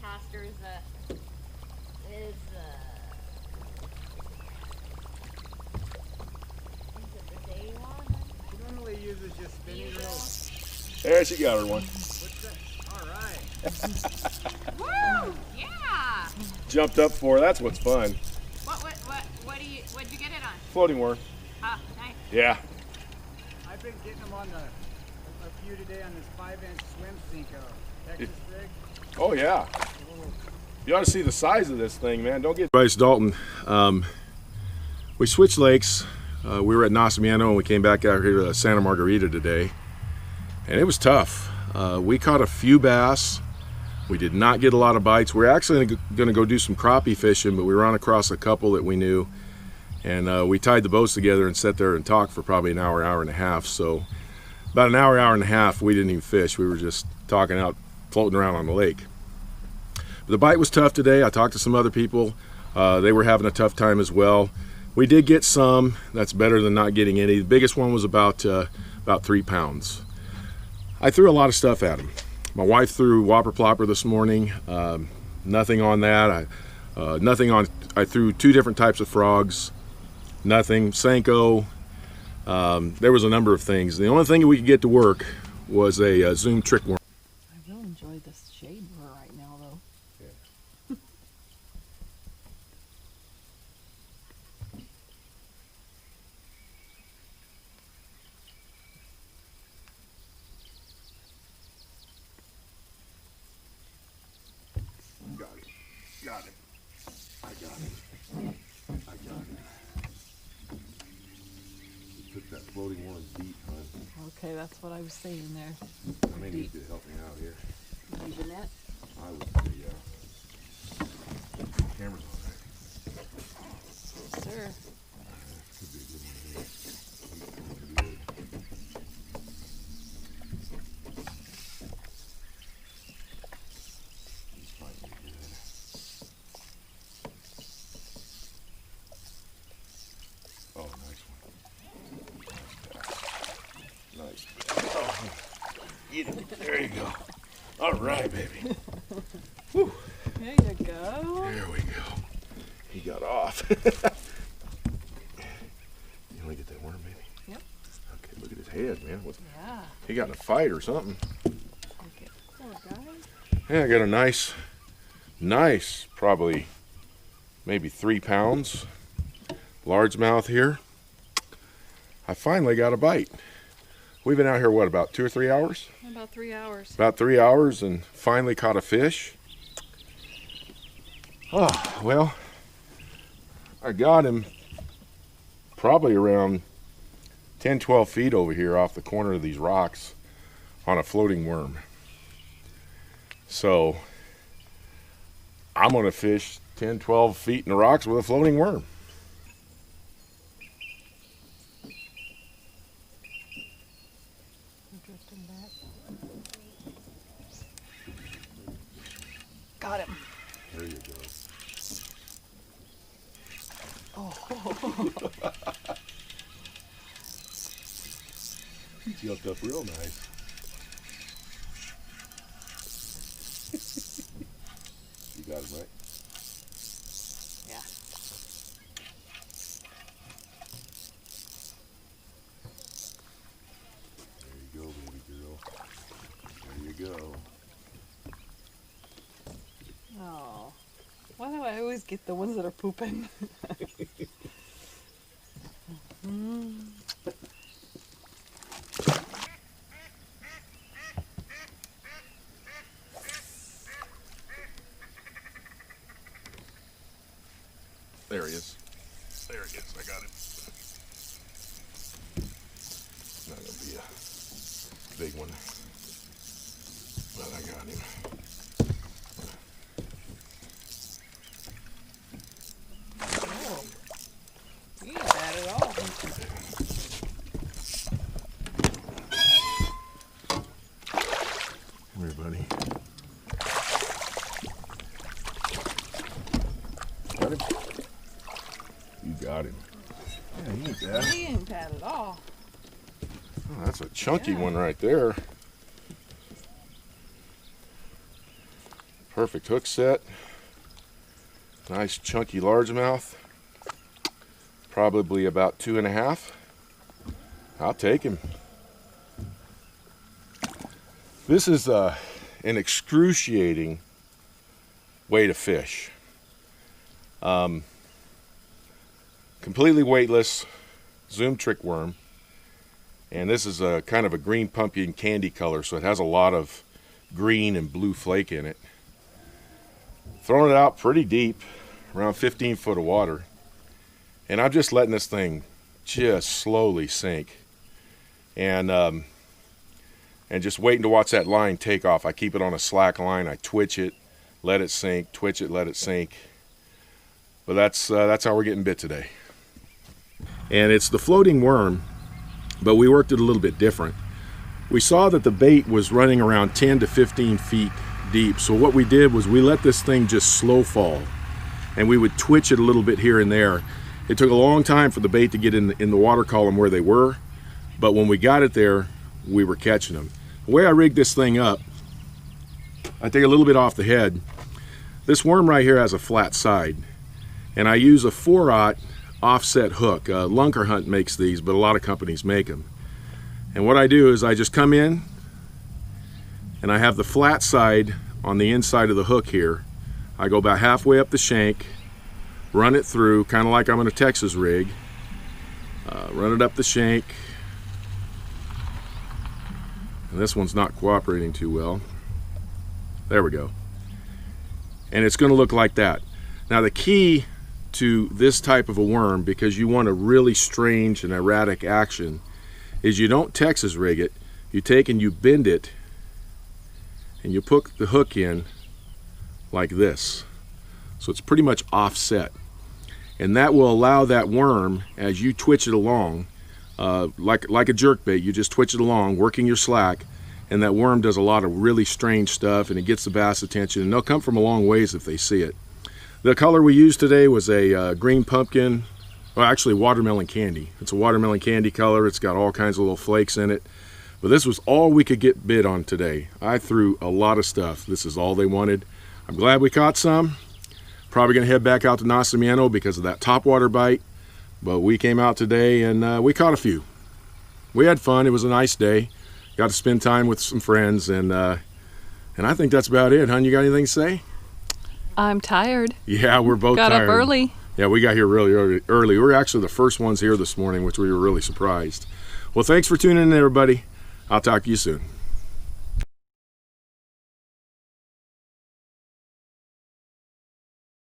caster is it the day one? She normally uses just spinning reels. There she got her one. What's that? All right. Woo! Yeah! Jumped up for her. That's what's fun. What'd you get it on? Floating worm. Ah, nice. Yeah. I've been getting them on a few today on this 5-inch swim sink Texas rig. Oh yeah. You ought to see the size of this thing, man. Don't get Bryce Dalton. We switched lakes. We were at Nacimiento and we came back out here to Santa Margarita today. And it was tough. We caught a few bass. We did not get a lot of bites. We're actually going to go do some crappie fishing, but we ran across a couple that we knew. And we tied the boats together and sat there and talked for probably an hour, hour and a half. So about an hour, hour and a half, we didn't even fish. We were just talking out, floating around on the lake. But the bite was tough today. I talked to some other people. They were having a tough time as well. We did get some. That's better than not getting any. The biggest one was about 3 pounds. I threw a lot of stuff at him. My wife threw whopper plopper this morning. Nothing on that. I threw 2 different types of frogs. Nothing. Senko. There was a number of things. The only thing we could get to work was a Zoom trick worm. I will enjoy this shade we're right now, though. Yeah. Got it. Got it. I got it. I got it. You took that floating worm deep, huh? Okay, that's what I was saying there. I may need you to help me out here. Use your net? I would say, yeah. Camera's on there. Yes, sir. Could be a good one here. Pretty good. This might be good. Oh, nice one. Nice. Oh, eat it. There you go. All right, baby. Whew. There you go. There we go. He got off. You want to get that worm, baby? Yep. Okay, look at his head, man. Yeah. He got in a fight or something. Okay. Poor guy. Yeah, I got a nice, probably maybe 3 pounds, largemouth here. I finally got a bite. We've been out here, what, about 2 or 3 hours? About 3 hours. About 3 hours and finally caught a fish. Oh, well, I got him probably around 10, 12 feet over here off the corner of these rocks on a floating worm. So I'm going to fish 10, 12 feet in the rocks with a floating worm. Drifting back. Got him. There you go. Oh. He jumped up real nice. You got him, right? Yeah. There you go, baby girl. There you go. Oh. Why do I always get the ones that are pooping? There he is. There he is. I got him. Not gonna be a big one, but I got him. Oh. He ain't bad at all. Come here, buddy. Got him? You got him. Yeah, he ain't bad. He ain't bad at all. Oh, that's a chunky Yeah. one right there. Perfect hook set. Nice chunky largemouth. Probably about 2.5. I'll take him. This is an excruciating way to fish. Completely weightless zoom trick worm, and this is a kind of a green pumpkin candy color, so it has a lot of green and blue flake in it. Throwing it out pretty deep, around 15 foot of water, and I'm just letting this thing just slowly sink, and just waiting to watch that line take off. I keep it on a slack line, I twitch it, let it sink, twitch it, let it sink. But that's how we're getting bit today. And it's the floating worm, but we worked it a little bit different. We saw that the bait was running around 10 to 15 feet deep, so what we did was we let this thing just slow fall, and we would twitch it a little bit here and there. It took a long time for the bait to get in the water column where they were, but when we got it there, we were catching them. The way I rigged this thing up, I take a little bit off the head. This worm right here has a flat side, and I use a 4/0 offset hook. Lunker Hunt makes these, but a lot of companies make them. And what I do is I just come in, and I have the flat side on the inside of the hook here. I go about halfway up the shank, run it through, kind of like I'm in a Texas rig. Run it up the shank. And this one's not cooperating too well. There we go. And it's going to look like that. Now the key to this type of a worm, because you want a really strange and erratic action, is you don't Texas rig it. You take and you bend it, and you put the hook in like this. So it's pretty much offset. And that will allow that worm, as you twitch it along, like a jerkbait, you just twitch it along, working your slack, and that worm does a lot of really strange stuff, and it gets the bass attention, and they'll come from a long ways if they see it. The color we used today was a green pumpkin, well actually watermelon candy. It's a watermelon candy color. It's got all kinds of little flakes in it. But this was all we could get bit on today. I threw a lot of stuff. This is all they wanted. I'm glad we caught some. Probably gonna head back out to Nacimiento because of that topwater bite. But we came out today and we caught a few. We had fun. It was a nice day. Got to spend time with some friends, and I think that's about it. Hon, you got anything to say? I'm tired. Yeah, we're both tired. Got up early. Yeah, we got here really early. We were actually the first ones here this morning, which we were really surprised. Well, thanks for tuning in, everybody. I'll talk to you soon.